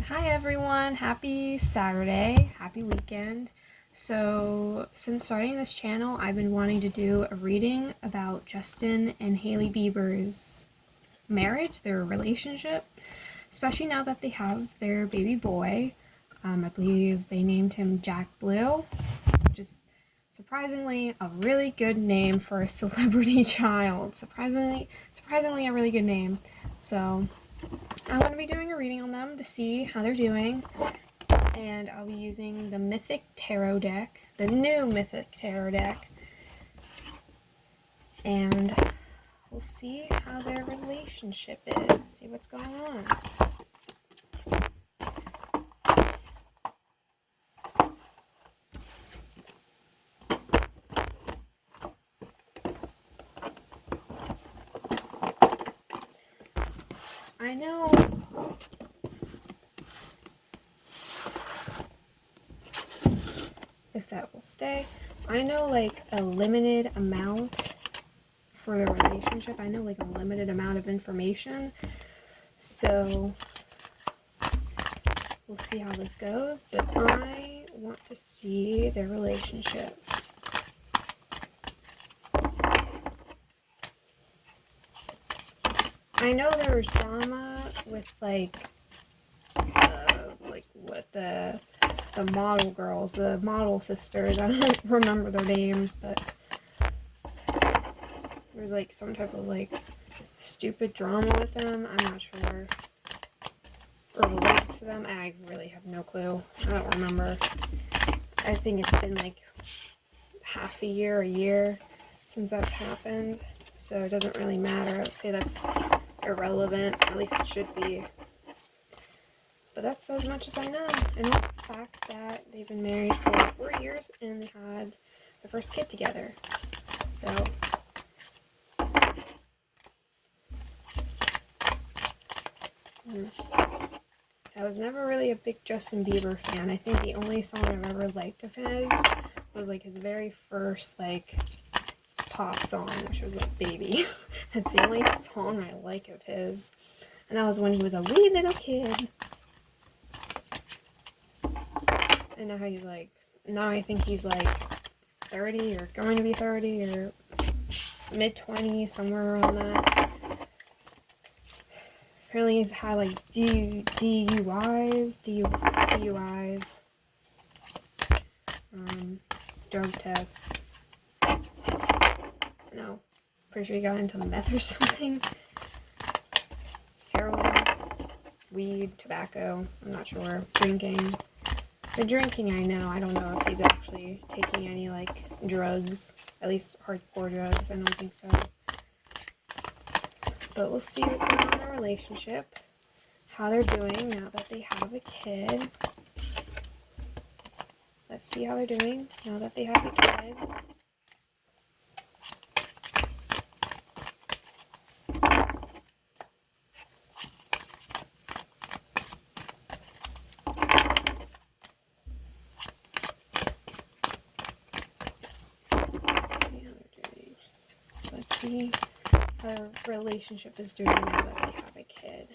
Hi everyone, happy Saturday, happy weekend. So, since starting this channel, I've been wanting to do a reading about Justin and Hailey Biebers' marriage, their relationship, especially now that they have their baby boy. I believe they named him Jack Blue, which is surprisingly a really good name for a celebrity child. Surprisingly a really good name. So, I'm going to be doing a reading on them to see how they're doing, and I'll be using the Mythic Tarot deck, the new Mythic Tarot deck, and we'll see how their relationship is, see what's going on. I know if that will stay. I know like a limited amount for the relationship. I know like a limited amount of information. So we'll see how this goes. But I want to see their relationship. I know there was drama with like what the model girls, the model sisters. I don't remember their names, but there was like some type of like stupid drama with them. I'm not sure. Or related to them. I really have no clue. I don't remember. I think it's been like half a year since that's happened. So it doesn't really matter. I would say that's irrelevant. At least it should be. But that's as much as I know. And it's the fact that they've been married for 4 years and they had the first kid together. So I was never really a big Justin Bieber fan. I think the only song I've ever liked of his was like his very first like pop song, which was like Baby. That's the only song I like of his. And that was when he was a wee little kid. And now he's like, now I think he's like 30 or going to be 30 or mid-20s, somewhere around that. Apparently he's had like DUIs, drug tests. No, pretty sure he got into meth or something. Heroin, weed, tobacco, I'm not sure. Drinking. The drinking I know. I don't know if he's actually taking any like drugs, at least hardcore drugs. I don't think so. But we'll see what's going on in their relationship, how they're doing now that they have a kid. Let's see how they're doing now that they have a kid. Let's see how their relationship is doing now that they have a kid.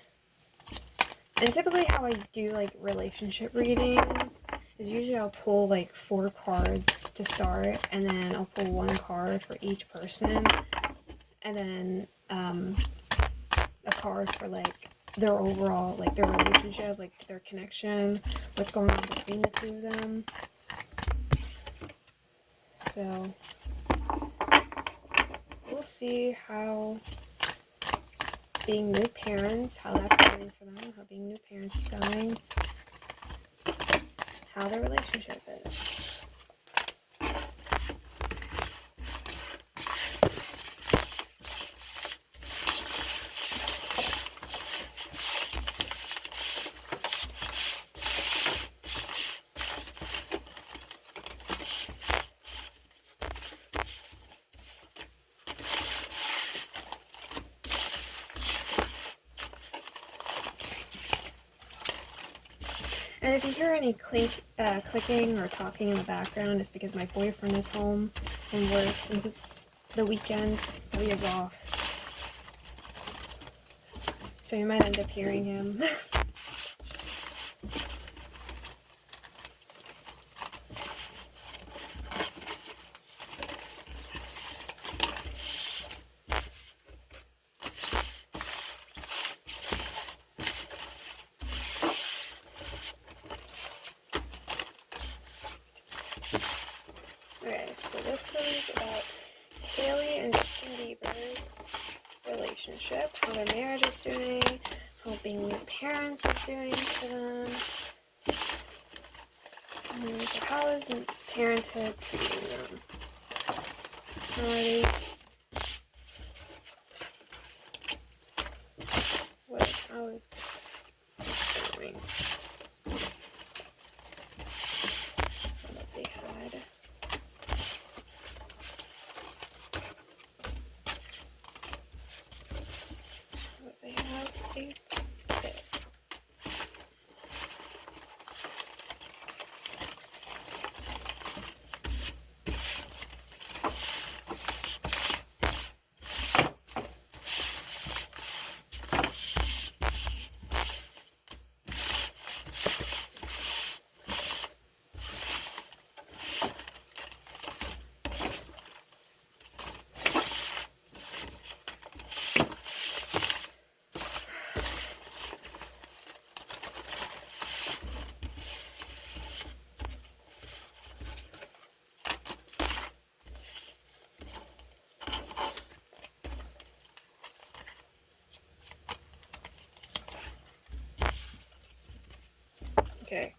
And typically how I do like relationship readings is usually I'll pull like 4 cards to start, and then I'll pull 1 card for each person, and then a card for like their overall, like their relationship, like their connection, what's going on between the two of them. So we'll see how being new parents, how that's going for them, how being new parents is going, how their relationship is. And if you hear any clicking or talking in the background, it's because my boyfriend is home from work since it's the weekend, so he is off. So you might end up hearing him. So this one's about Hailey and Justin Bieber's relationship, how their marriage is doing, how being their parents is doing for them. So how is parenthood treating them? How are they? How is it going? What they had. What they have a bit. Okay.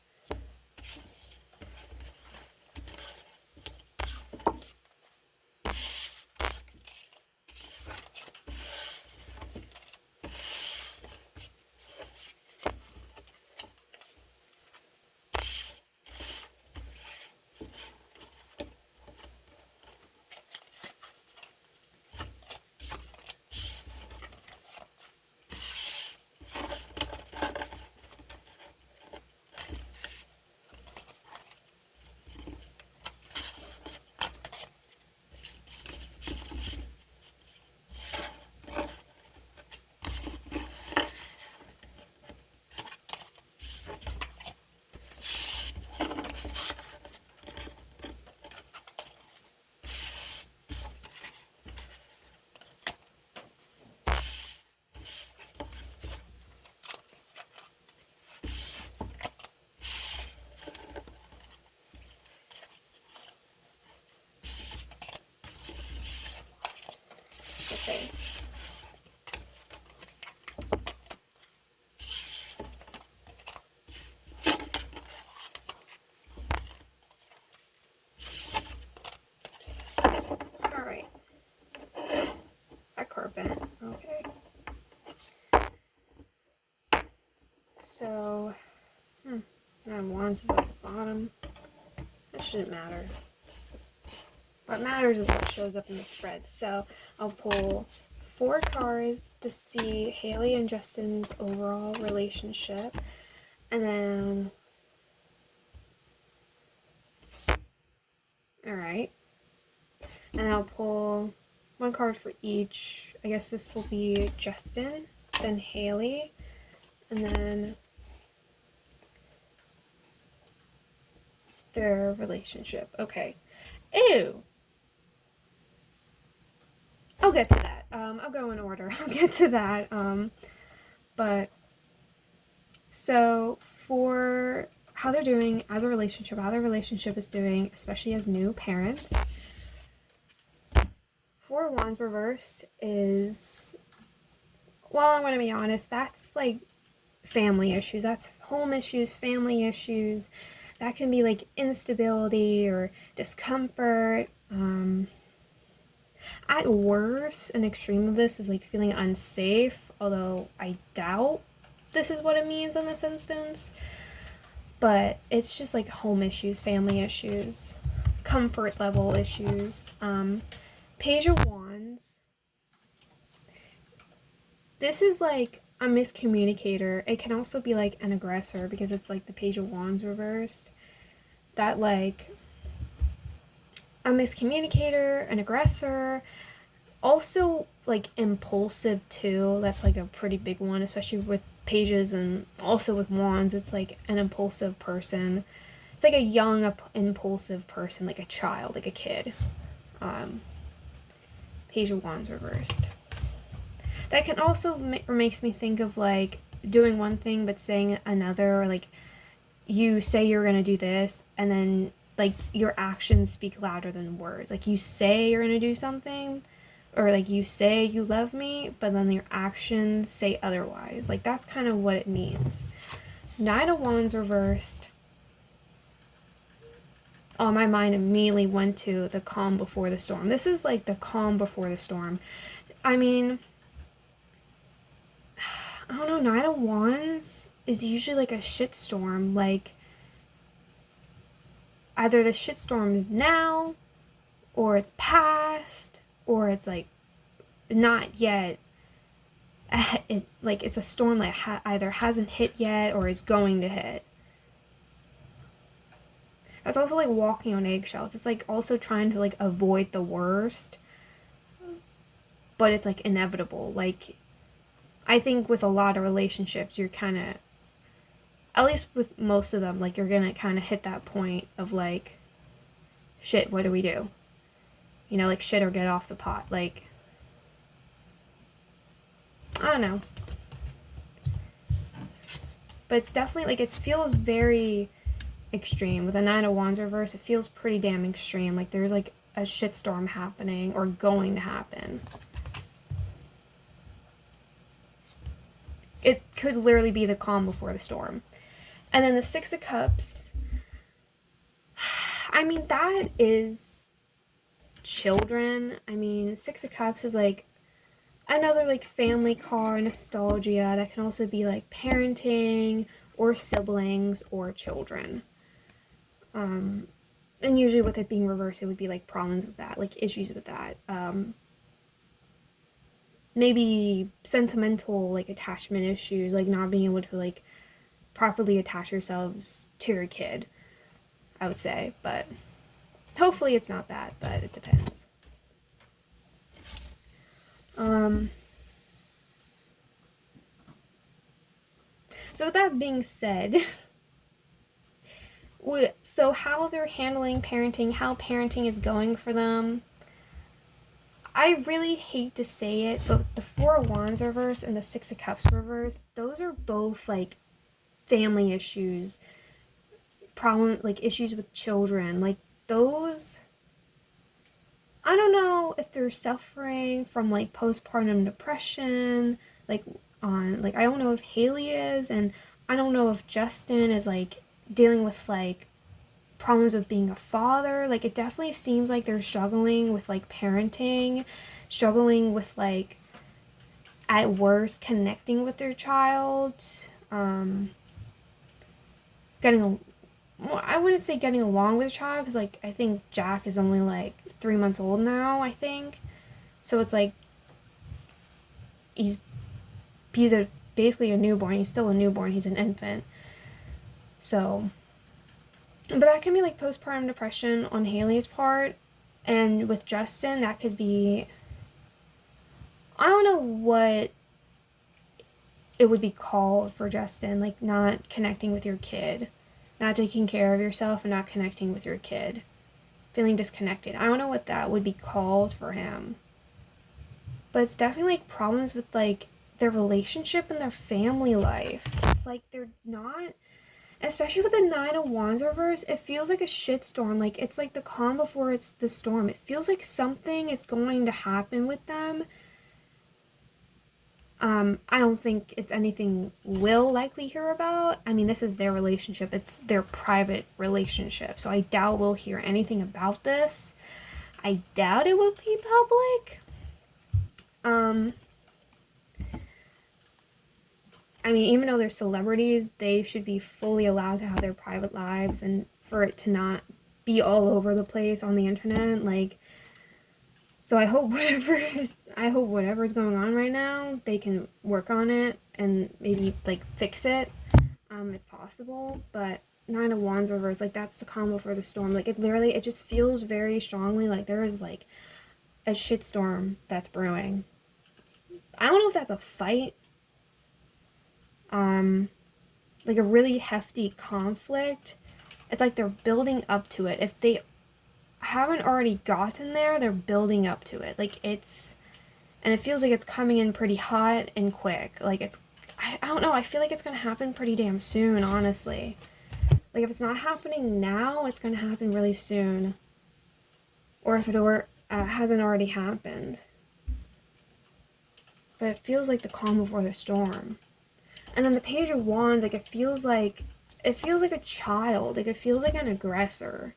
Okay. All right. That card bent. Okay. So, Nine of Wands is at the bottom. That shouldn't matter. What matters is what shows up in the spread. So I'll pull 4 cards to see Hailey and Justin's overall relationship. And then, alright. And I'll pull 1 card for each. I guess this will be Justin, then Hailey, and then their relationship. Okay. Ew! I'll get to that. I'll go in order. I'll get to that. But so for how they're doing as a relationship, how their relationship is doing, especially as new parents. 4 of Wands reversed is, well, I'm going to be honest, that's like family issues. That's home issues, family issues. That can be like instability or discomfort. At worst, an extreme of this is like feeling unsafe, although I doubt this is what it means in this instance. But it's just like home issues, family issues, comfort level issues. Page of Wands. This is like a miscommunicator. It can also be like an aggressor because it's like the Page of Wands reversed. That like a miscommunicator, an aggressor, also like impulsive too. That's like a pretty big one, especially with pages and also with wands. It's like an impulsive person. It's like a young impulsive person, like a child, like a kid. Page of Wands reversed. That can also makes me think of like doing one thing but saying another, or like you say you're gonna do this and then like your actions speak louder than words. Like you say you're gonna do something, or like you say you love me, but then your actions say otherwise. Like that's kind of what it means. Nine of Wands reversed. Oh, my mind immediately went to the calm before the storm. This is like the calm before the storm. I mean, I don't know, Nine of Wands is usually like a shitstorm. Like, either the shitstorm is now, or it's past, or it's like not yet. Like it's a storm that either hasn't hit yet or is going to hit. That's also like walking on eggshells. It's like also trying to like avoid the worst, but it's like inevitable. Like I think with a lot of relationships, you're kind of, at least with most of them, like you're gonna kind of hit that point of like, shit, what do we do? You know, like shit or get off the pot. Like, I don't know. But it's definitely like, it feels very extreme. With a Nine of Wands reverse, it feels pretty damn extreme. Like there's like a shitstorm happening or going to happen. It could literally be the calm before the storm. And then the Six of Cups, I mean, that is children. I mean, Six of Cups is like another like family card, nostalgia. That can also be like parenting or siblings or children. And usually with it being reversed, it would be like problems with that, like issues with that. Maybe sentimental like attachment issues, like not being able to like properly attach yourselves to your kid, I would say. But hopefully it's not that, but it depends. So with that being said, so how they're handling parenting, how parenting is going for them, I really hate to say it, but the Four of Wands reverse and the Six of Cups reverse, those are both like family issues, like issues with children. Like those, I don't know if they're suffering from like postpartum depression, like I don't know if Hailey is, and I don't know if Justin is like dealing with like problems with being a father. Like it definitely seems like they're struggling with like parenting, struggling with like at worst connecting with their child, getting, well, I wouldn't say getting along with the child, because like I think Jack is only like 3 months old now, I think. So it's like he's basically a newborn. He's still a newborn. He's an infant. So, but that can be like postpartum depression on Hailey's part, and with Justin, that could be, I don't know what it would be called for Justin, like not connecting with your kid, not taking care of yourself and not connecting with your kid, feeling disconnected. I don't know what that would be called for him. But it's definitely like problems with like their relationship and their family life. It's like they're not, especially with the Nine of Wands reverse, it feels like a shitstorm. Like it's like the calm before it's the storm. It feels like something is going to happen with them. I don't think it's anything we'll likely hear about. I mean, this is their relationship. It's their private relationship. So I doubt we'll hear anything about this. I doubt it will be public. I mean, even though they're celebrities, they should be fully allowed to have their private lives, and for it to not be all over the place on the internet. Like, so I hope whatever's going on right now, they can work on it and maybe like fix it, if possible. But Nine of Wands reverse, like that's the calm before the storm. Like it just feels very strongly like there is like a shitstorm that's brewing. I don't know if that's a fight, like a really hefty conflict. It's like they're building up to it. If they haven't already gotten there, they're building up to it. Like it's, and it feels like it's coming in pretty hot and quick. Like it's, I don't know, I feel like it's gonna happen pretty damn soon, honestly. Like, if it's not happening now, it's going to happen really soon. Or if it hasn't already happened. But it feels like the calm before the storm. And then the Page of Wands, like, it feels like a child. Like, it feels like an aggressor.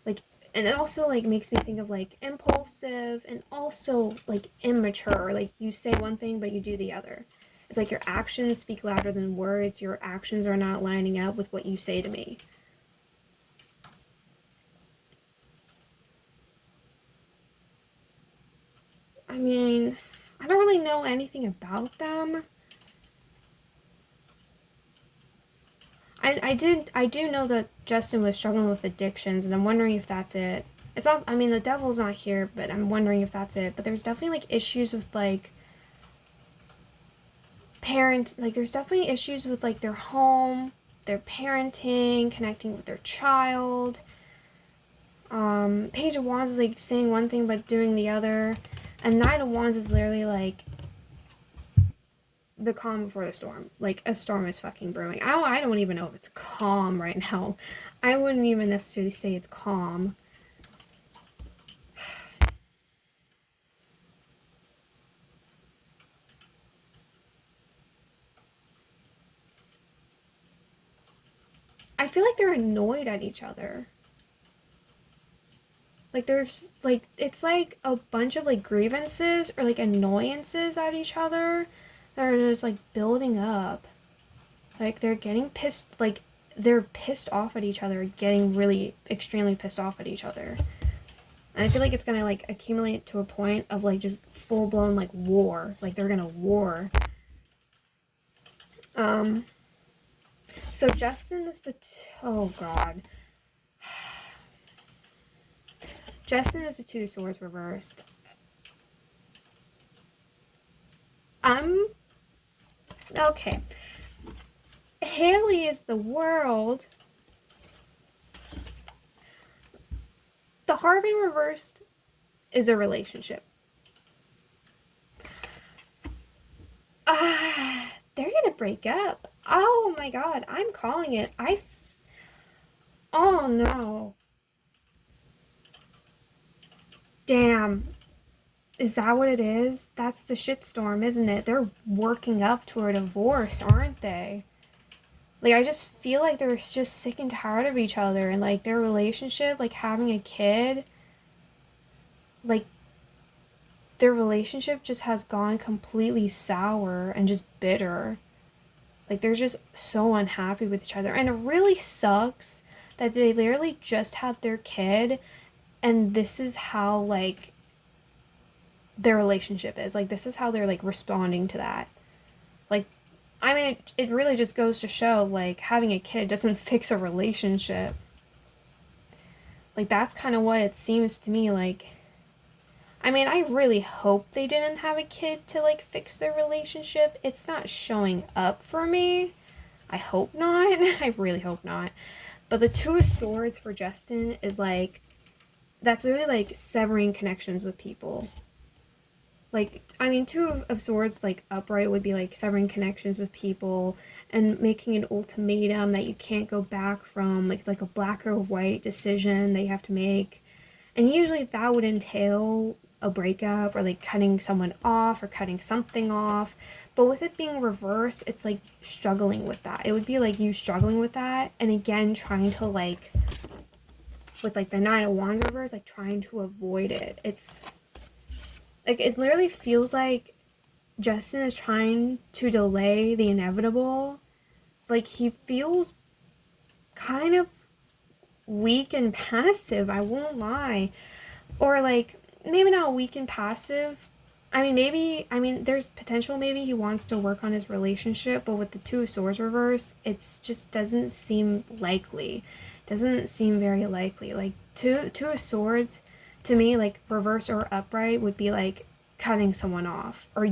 Like, and it also, like, makes me think of, like, impulsive and also, like, immature. Like, you say one thing, but you do the other. It's like your actions speak louder than words. Your actions are not lining up with what you say to me. I mean, I don't really know anything about them. I do know that Justin was struggling with addictions, and I'm wondering if that's it. It's not, I mean, the devil's not here, but I'm wondering if that's it. But there's definitely, like, issues with, like, there's definitely issues with, like, their home, their parenting, connecting with their child. Page of Wands is, like, saying one thing but doing the other. And Knight of Wands is literally, like, the calm before the storm. Like, a storm is fucking brewing. I don't even know if it's calm right now. I wouldn't even necessarily say it's calm. I feel like they're annoyed at each other. Like, there's, like, it's like a bunch of, like, grievances or, like, annoyances at each other that are just, like, building up. Like, they're getting pissed, like, they're pissed off at each other, getting really extremely pissed off at each other. And I feel like it's gonna, like, accumulate to a point of, like, just full-blown, like, war. Like, they're gonna war. So Justin is oh god. Justin is the Two of Swords reversed. Okay. Hailey is the world. The Harvey reversed is a relationship. They're gonna break up. Oh my god, I'm calling it. Oh no. Damn. Is that what it is? That's the shitstorm, isn't it? They're working up to a divorce, aren't they? Like, I just feel like they're just sick and tired of each other, and, like, their relationship, like, having a kid, like, their relationship just has gone completely sour and just bitter. Like, they're just so unhappy with each other. And it really sucks that they literally just had their kid, and this is how, like, their relationship is. Like, this is how they're, like, responding to that. Like, I mean, it really just goes to show, like, having a kid doesn't fix a relationship. Like, that's kind of what it seems to me like. I mean, I really hope they didn't have a kid to, like, fix their relationship. It's not showing up for me. I hope not. I really hope not. But the Two of Swords for Justin is, like, that's really, like, severing connections with people. Like, I mean, Two of Swords, like, upright would be, like, severing connections with people and making an ultimatum that you can't go back from. Like, it's like a black or white decision that you have to make. And usually that would entail a breakup or, like, cutting someone off or cutting something off. But with it being reverse, it's, like, struggling with that. It would be, like, you struggling with that and, again, trying to, like, with, like, the Nine of Wands reverse, like, trying to avoid it. It's, like, it literally feels like Justin is trying to delay the inevitable. Like, he feels kind of weak and passive, I won't lie. Or, like, maybe not weak and passive. I mean, there's potential maybe he wants to work on his relationship, but with the Two of Swords reverse, it's just doesn't seem likely. Doesn't seem very likely. Like, two of Swords, to me, like, reverse or upright would be, like, cutting someone off. Or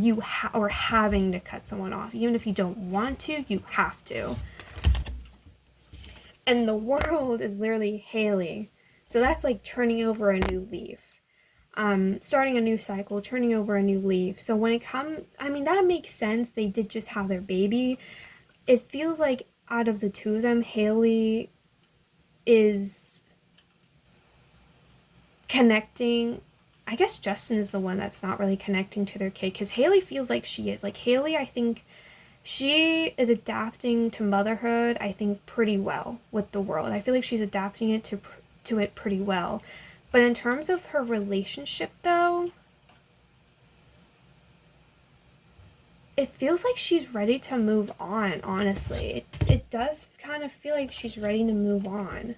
or having to cut someone off. Even if you don't want to, you have to. And the world is literally Hailey. So that's, like, turning over a new leaf. Starting a new cycle, turning over a new leaf. So when it comes, I mean, that makes sense. They did just have their baby. It feels like out of the two of them, Hailey is connecting. I guess Justin is the one that's not really connecting to their kid, because Hailey feels like she is. Like, Hailey, I think she is adapting to motherhood, I think, pretty well with the world. I feel like she's adapting it to it pretty well. But in terms of her relationship, though, it feels like she's ready to move on, honestly. It does kind of feel like she's ready to move on.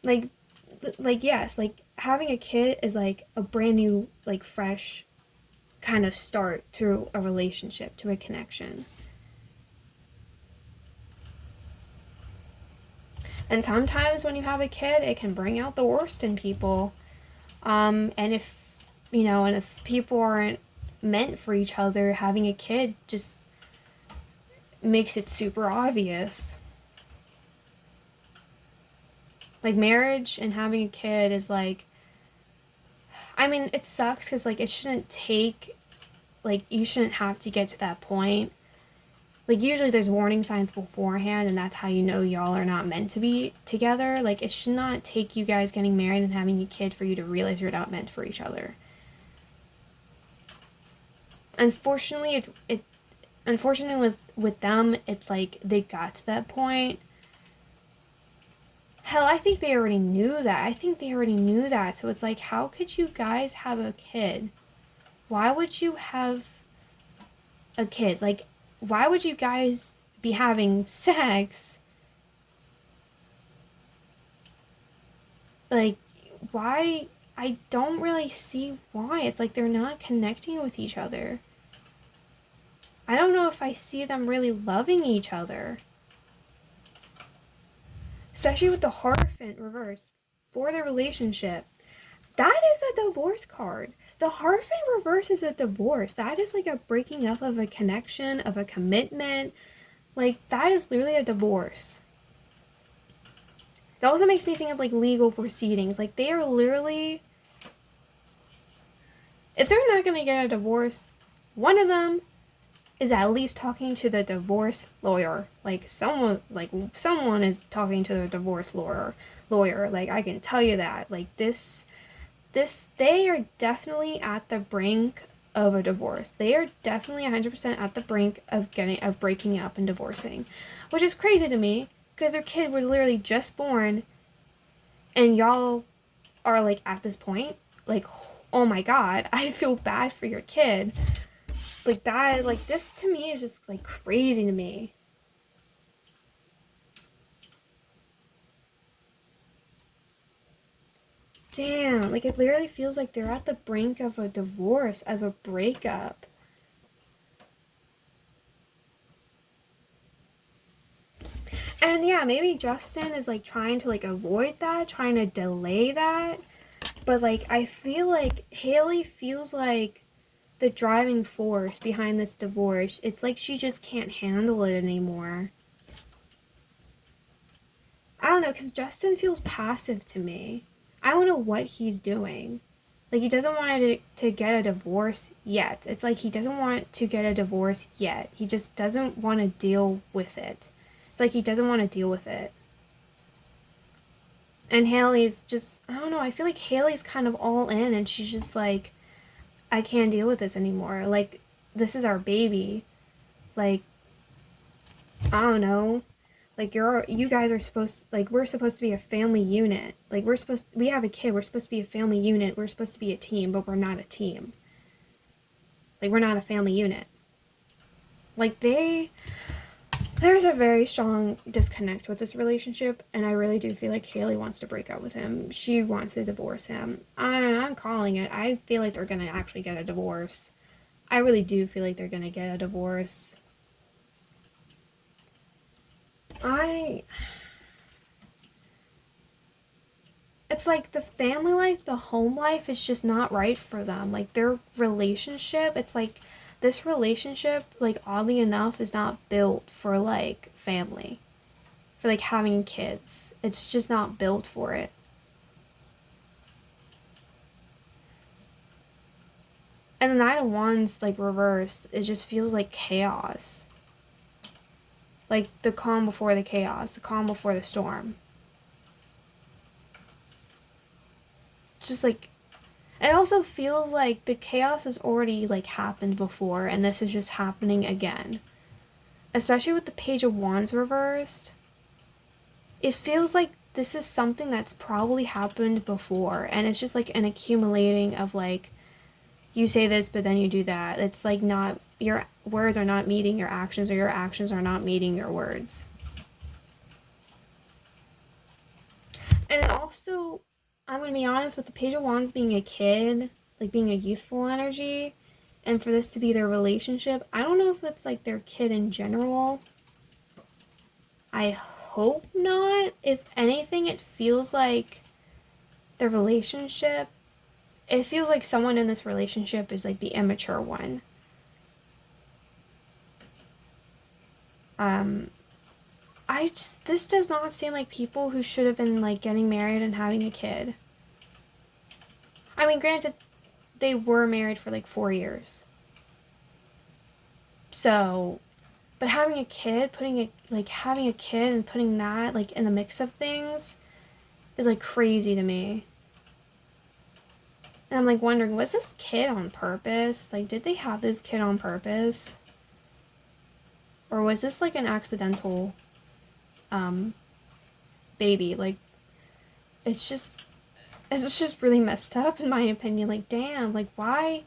Like, yes, like, having a kid is, like, a brand new, like, fresh kind of start to a relationship, to a connection. And sometimes when you have a kid, it can bring out the worst in people. And if people aren't meant for each other, having a kid just makes it super obvious. Like, marriage and having a kid is like, I mean, it sucks because, like, it shouldn't take, like, you shouldn't have to get to that point. Like, usually there's warning signs beforehand, and that's how you know y'all are not meant to be together. Like, it should not take you guys getting married and having a kid for you to realize you're not meant for each other. Unfortunately, unfortunately with them, it's like they got to that point. Hell, I think they already knew that. So it's like, how could you guys have a kid? Why would you have a kid? Like, why would you guys be having sex? Like, why? I don't really see why. It's like they're not connecting with each other. I don't know if I see them really loving each other. Especially with the Hierophant reverse for their relationship. That is a divorce card. The Hierophant reverse is a divorce. That is like a breaking up of a connection, of a commitment. Like, that is literally a divorce. That also makes me think of, like, legal proceedings. Like, they are literally, if they're not gonna get a divorce, one of them is at least talking to the divorce lawyer. Like, someone is talking to the divorce lawyer. Like, I can tell you that. Like, they are definitely at the brink of a divorce. They are definitely 100% at the brink of breaking up and divorcing, which is crazy to me because their kid was literally just born, and y'all are, like, at this point. Like, oh my god, I feel bad for your kid. Like, that, like, this to me is just, like, crazy to me. Damn, like, it literally feels like they're at the brink of a divorce, of a breakup. And yeah, maybe Justin is, like, trying to, like, avoid that, trying to delay that. But, like, I feel like Hailey feels like the driving force behind this divorce. It's like she just can't handle it anymore. I don't know, because Justin feels passive to me. I don't know what he's doing. Like, he doesn't want to get a divorce yet. It's like he doesn't want to get a divorce yet. He just doesn't want to deal with it. It's like he doesn't want to deal with it. And Hailey's just, I don't know, I feel like Hailey's kind of all in, and she's just like, I can't deal with this anymore. Like, this is our baby. Like, I don't know. Like, you guys are supposed, like, we're supposed to be a family unit. Like, we have a kid, we're supposed to be a family unit, we're supposed to be a team, but we're not a team. Like, we're not a family unit. Like, there's a very strong disconnect with this relationship, and I really do feel like Hailey wants to break up with him. She wants to divorce him. I'm calling it. I feel like they're gonna actually get a divorce. I really do feel like they're gonna get a divorce. It's like the family life, the home life is just not right for them. Like, their relationship, it's like this relationship, like, oddly enough, is not built for, like, family, for, like, having kids. It's just not built for it. And the Nine of Wands, like, reversed, it just feels like chaos. Like the calm before the chaos, the calm before the storm. It's just like, it also feels like the chaos has already like happened before and this is just happening again. Especially with the Page of Wands reversed. It feels like this is something that's probably happened before and it's just like an accumulating of like, you say this but then you do that. It's like not, your words are not meeting your actions or your actions are not meeting your words. And also, I'm going to be honest, with the Page of Wands being a kid, like being a youthful energy, and for this to be their relationship, I don't know if it's like their kid in general. I hope not. If anything, it feels like the relationship, it feels like someone in this relationship is like the immature one. This does not seem like people who should have been like getting married and having a kid. I mean, granted, they were married for like 4 years. So, but having a kid, having a kid and putting that like in the mix of things is like crazy to me. And I'm like wondering, was this kid on purpose? Like, did they have this kid on purpose? Or was this like an accidental baby? Like, it's just really messed up in my opinion. Like, damn, like why?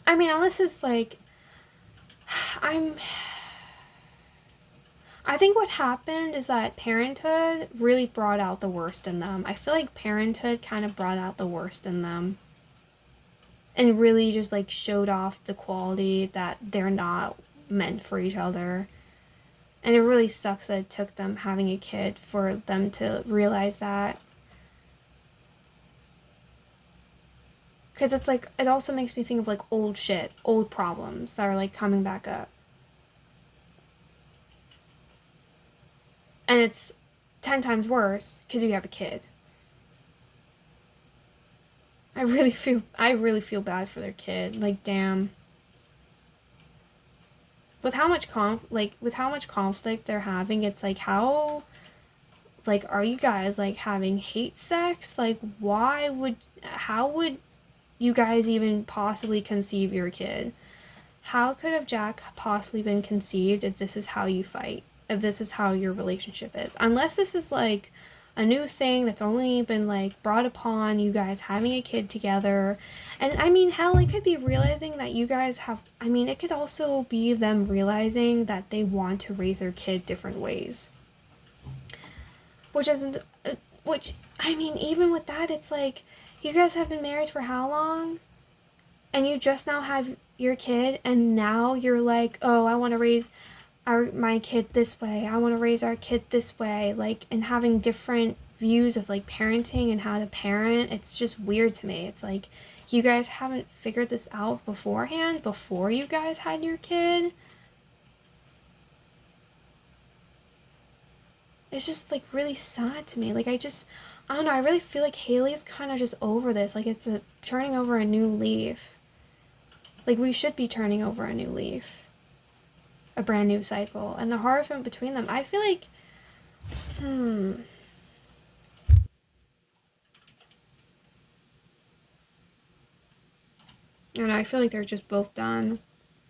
I mean, unless it's like, I think what happened is that parenthood really brought out the worst in them. I feel like parenthood kind of brought out the worst in them. And really just like showed off the quality that they're not meant for each other. And it really sucks that it took them having a kid for them to realize that. Because it's like, it also makes me think of like old shit, old problems that are like coming back up. And it's 10 times worse because you have a kid. I really feel bad for their kid. Like, damn. With how much conflict they're having, it's like, how, like, are you guys like having hate sex? Like, how would you guys even possibly conceive your kid? How could have Jack possibly been conceived if this is how you fight? If this is how your relationship is? Unless this is like a new thing that's only been like brought upon you guys having a kid together. And I mean, hell, it could be realizing that you guys have, I mean, it could also be them realizing that they want to raise their kid different ways. Which isn't, I mean, even with that, it's like, you guys have been married for how long? And you just now have your kid, and now you're like, oh, I want to raise my kid this way. I want to raise our kid this way. Like, and having different views of like parenting and how to parent. It's just weird to me. It's like, you guys haven't figured this out beforehand, before you guys had your kid. It's just like really sad to me. Like, I don't know, I really feel like Hailey's kind of just over this. Like, it's turning over a new leaf. Like, we should be turning over a new leaf. A brand new cycle. And the Hierophant between them, I feel like, And I feel like they're just both done.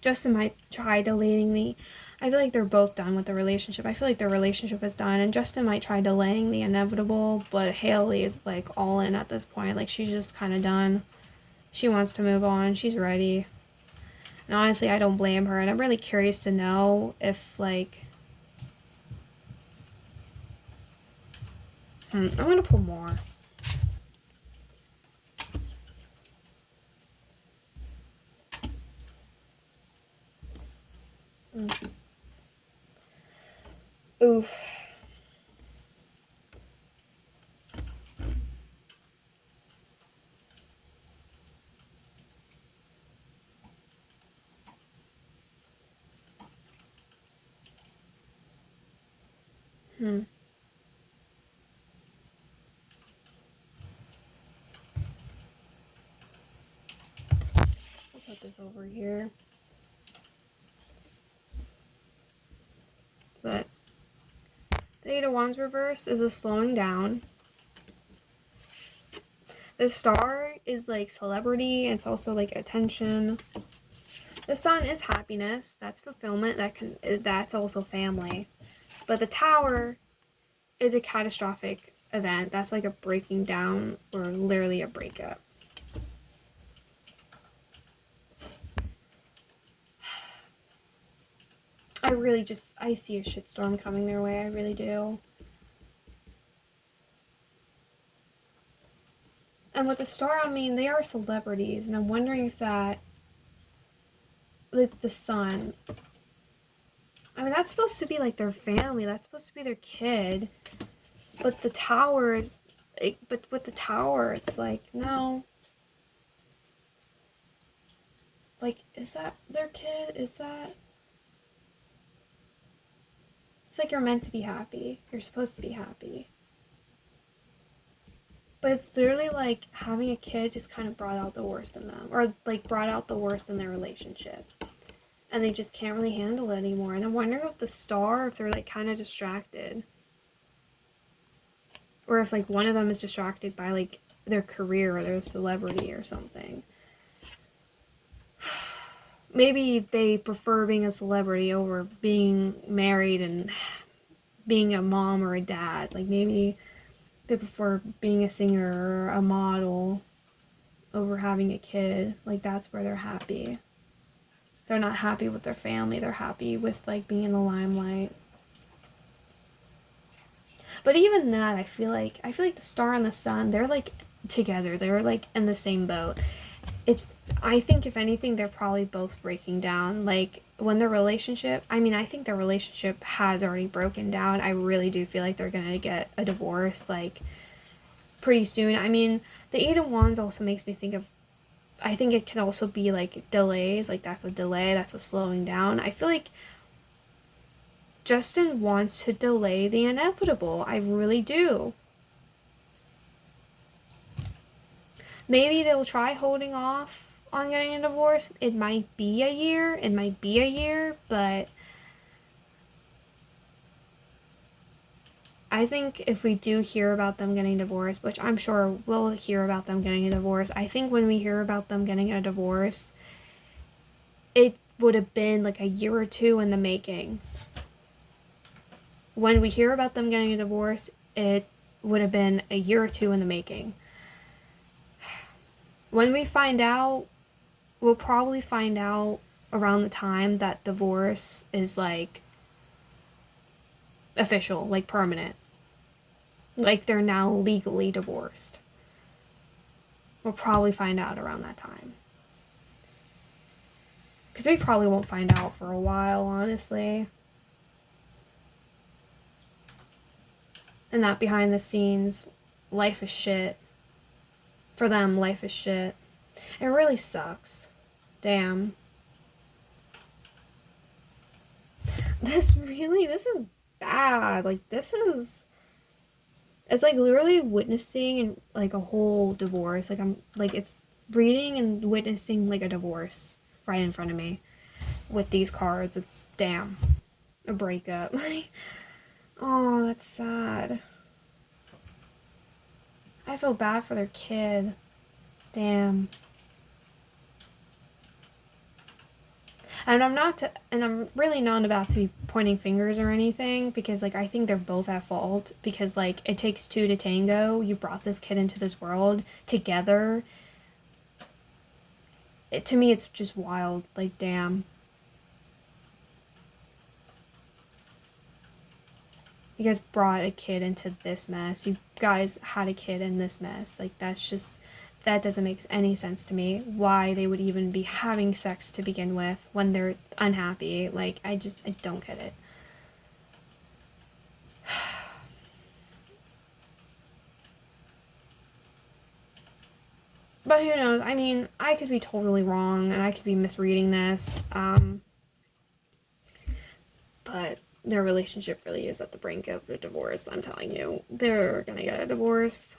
Justin might try deleting I feel like they're both done with the relationship. I feel like their relationship is done, and Justin might try delaying the inevitable, but Hailey is like all in at this point. Like, she's just kind of done. She wants to move on. She's ready. And honestly, I don't blame her. And I'm really curious to know if, like... I'm going to pull more. Oof. I'll put this over here. The Eight of Wands reversed is a slowing down. The Star is like celebrity. It's also like attention. The Sun is happiness. That's fulfillment. That's also family. But the Tower is a catastrophic event. That's like a breaking down or literally a breakup. I see a shitstorm coming their way. I really do. And with the Star, I mean, they are celebrities, and I'm wondering if that, like the Sun, I mean, that's supposed to be like their family. That's supposed to be their kid. But the Tower is, but with the Tower, it's like, no. Like, is that their kid? Is that? It's like you're meant to be happy. You're supposed to be happy. But it's literally like having a kid just kind of brought out the worst in them. Or like brought out the worst in their relationship. And they just can't really handle it anymore. And I'm wondering if the Star, if they're like kind of distracted. Or if like one of them is distracted by like their career or their celebrity or something. Maybe they prefer being a celebrity over being married and being a mom or a dad. Like maybe they prefer being a singer or a model over having a kid. Like that's where they're happy. They're not happy with their family. They're happy with like being in the limelight. But even that, I feel like the Star and the Sun, they're like together. They're like in the same boat. I think if anything, they're probably both breaking down. Like when their relationship, I mean, I think their relationship has already broken down. I really do feel like they're gonna get a divorce like pretty soon. I mean, the Eight of Wands also makes me think of, I think it can also be like delays. Like that's a delay. That's a slowing down. I feel like Justin wants to delay the inevitable. I really do. Maybe they'll try holding off on getting a divorce. It might be a year, but I think if we do hear about them getting divorced, which I'm sure we'll hear about them getting a divorce, I think when we hear about them getting a divorce, it would have been like a year or two in the making. When we hear about them getting a divorce, it would have been a year or two in the making. When we find out, we'll probably find out around the time that divorce is like official, like permanent. Like they're now legally divorced. We'll probably find out around that time. Because we probably won't find out for a while, honestly. And that behind the scenes, life is shit. For them, life is shit. It really sucks. Damn. This is bad. Like, it's like literally witnessing like a whole divorce. Like, it's reading and witnessing like a divorce right in front of me with these cards. It's damn. A breakup. Like, oh, that's sad. I feel bad for their kid. Damn. And I'm really not about to be pointing fingers or anything, because like I think they're both at fault, because like it takes two to tango. You brought this kid into this world together. To me, it's just wild. Like, damn. You guys brought a kid into this mess. You guys had a kid in this mess. Like, that doesn't make any sense to me. Why they would even be having sex to begin with when they're unhappy. Like, I don't get it. But who knows? I mean, I could be totally wrong, and I could be misreading this. But their relationship really is at the brink of a divorce, I'm telling you. They're gonna get a divorce.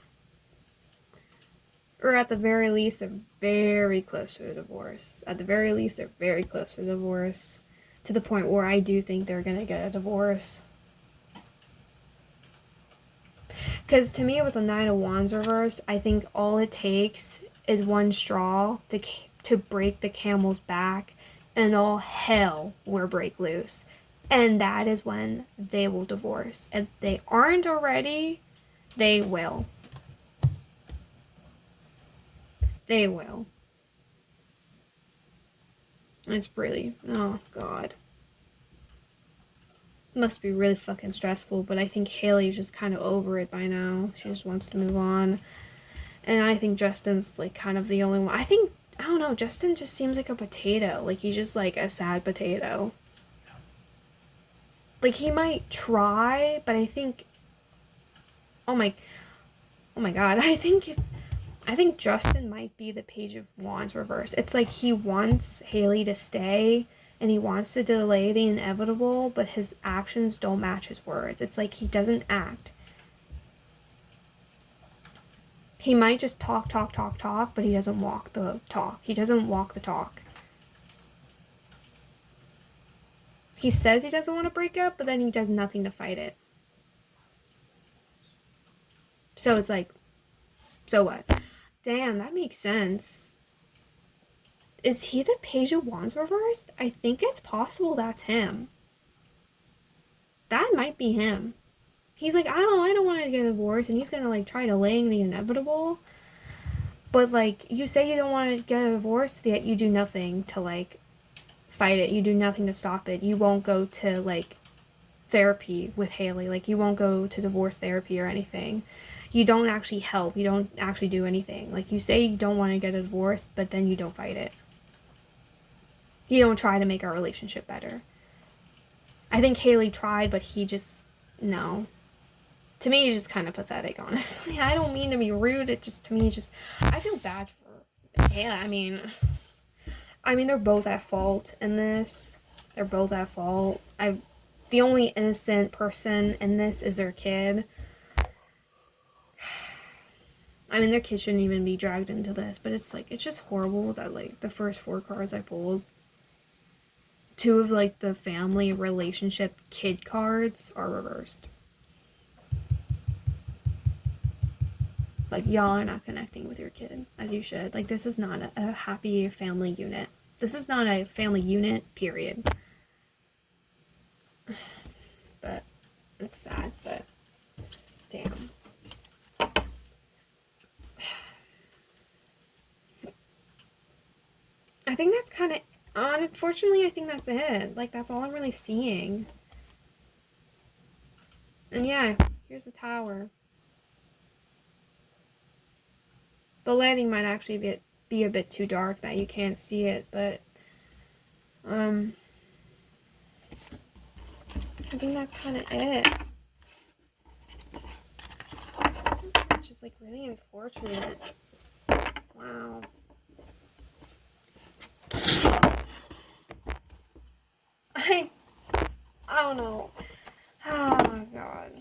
Or at the very least, they're very close to a divorce. At the very least, they're very close to a divorce. To the point where I do think they're gonna get a divorce. Because to me, with the Nine of Wands reverse, I think all it takes is one straw to break the camel's back, and all hell will break loose. And that is when they will divorce. If they aren't already, they will. They will. It's really, oh God. Must be really fucking stressful, but I think Hailey's just kind of over it by now. She just wants to move on. And I think Justin's like kind of the only one. I don't know, Justin just seems like a potato. Like he's just like a sad potato. Like he might try, but I think oh my God, I think Justin might be the Page of Wands reverse. It's like he wants Hailey to stay and he wants to delay the inevitable, but his actions don't match his words. It's like he doesn't act. He might just talk, but he doesn't walk the talk. He doesn't walk the talk. He says he doesn't want to break up, but then he does nothing to fight it. So it's like, so what? Damn, that makes sense. Is he the Page of Wands reversed? I think it's possible that's him. That might be him. He's like, I don't want to get a divorce, and he's gonna like try delaying the inevitable. But like, you say you don't want to get a divorce, yet you do nothing to like fight it. You do nothing to stop it. You won't go to like therapy with Hailey. Like you won't go to divorce therapy or anything. You don't actually help. You don't actually do anything. Like you say you don't want to get a divorce, but then you don't fight it. You don't try to make our relationship better. I think Hailey tried, but he just, no. To me, it's just kind of pathetic, honestly. I don't mean to be rude. It just, to me, it's just, I feel bad for Hailey. I mean, they're both at fault in this. They're both at fault. The only innocent person in this is their kid. I mean, their kid shouldn't even be dragged into this, but it's like, it's just horrible that like the first 4 cards I pulled, 2 of like the family relationship kid cards are reversed. Like, y'all are not connecting with your kid as you should. Like, this is not a happy family unit. This is not a family unit, period. But it's sad, but damn. I think that's kind of, unfortunately, I think that's it. Like, that's all I'm really seeing. And yeah, here's the tower. The lighting might actually be a bit too dark that you can't see it, but I think that's kind of it. It's just like really unfortunate. Wow. I don't know. Oh my God.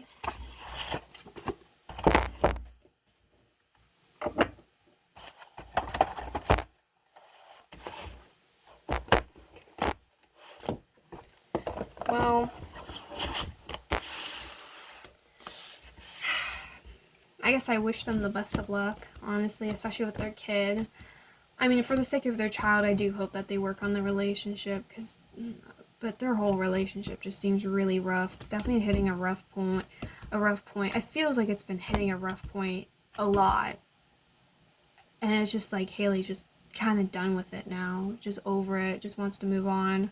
Well, I guess I wish them the best of luck, honestly, especially with their kid. I mean, for the sake of their child, I do hope that they work on the relationship, but their whole relationship just seems really rough. It's definitely hitting a rough point. It feels like it's been hitting a rough point a lot. And it's just like Hailey's just kind of done with it now. Just over it. Just wants to move on.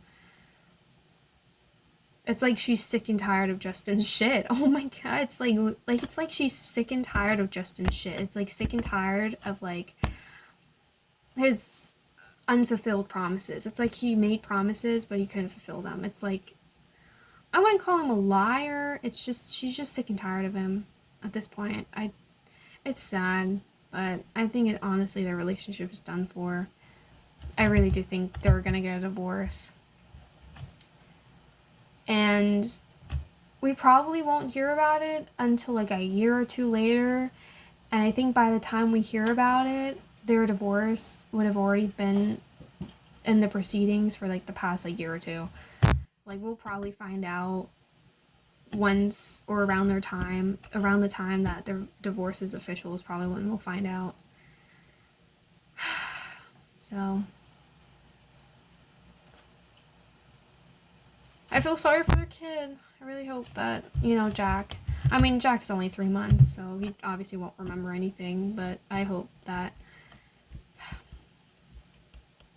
It's like she's sick and tired of Justin's shit. Oh my God. It's like she's sick and tired of Justin's shit. It's like sick and tired of like his unfulfilled promises. It's like he made promises, but he couldn't fulfill them. It's like, I wouldn't call him a liar. It's just, she's just sick and tired of him at this point. It's sad, but I think honestly, their relationship is done for. I really do think they're gonna get a divorce. And we probably won't hear about it until like a year or 2 later. And I think by the time we hear about it, their divorce would have already been in the proceedings for like the past like year or 2. Like we'll probably find out once or around the time that their divorce is official is probably when we'll find out. So I feel sorry for their kid. I really hope that, Jack is only 3 months, so he obviously won't remember anything, but I hope that,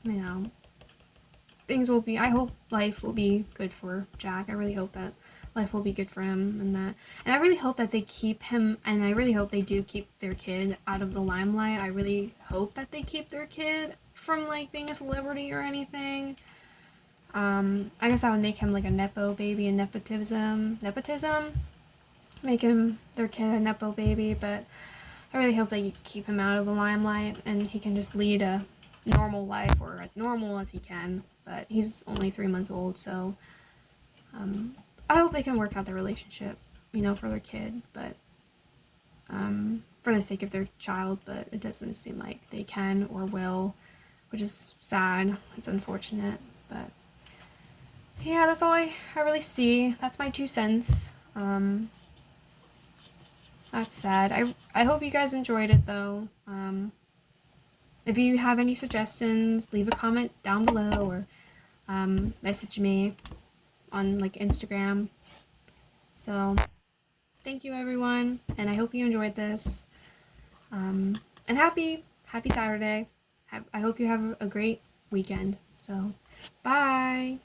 I hope life will be good for Jack. I really hope that life will be good for him and I really hope that they keep him, and I really hope they do keep their kid out of the limelight. I really hope that they keep their kid from, being a celebrity or anything. I guess I would make him like a nepo baby, and nepotism, make him their kid a nepo baby, but I really hope they keep him out of the limelight and he can just lead a normal life, or as normal as he can, but he's only 3 months old, so I hope they can work out their relationship, for their kid, but for the sake of their child, but it doesn't seem like they can or will, which is sad. It's unfortunate, but yeah, that's all I really see. That's my 2 cents. That's sad. I hope you guys enjoyed it, though. If you have any suggestions, leave a comment down below, or message me on Instagram. So thank you, everyone, and I hope you enjoyed this. And happy Saturday. I hope you have a great weekend. So bye.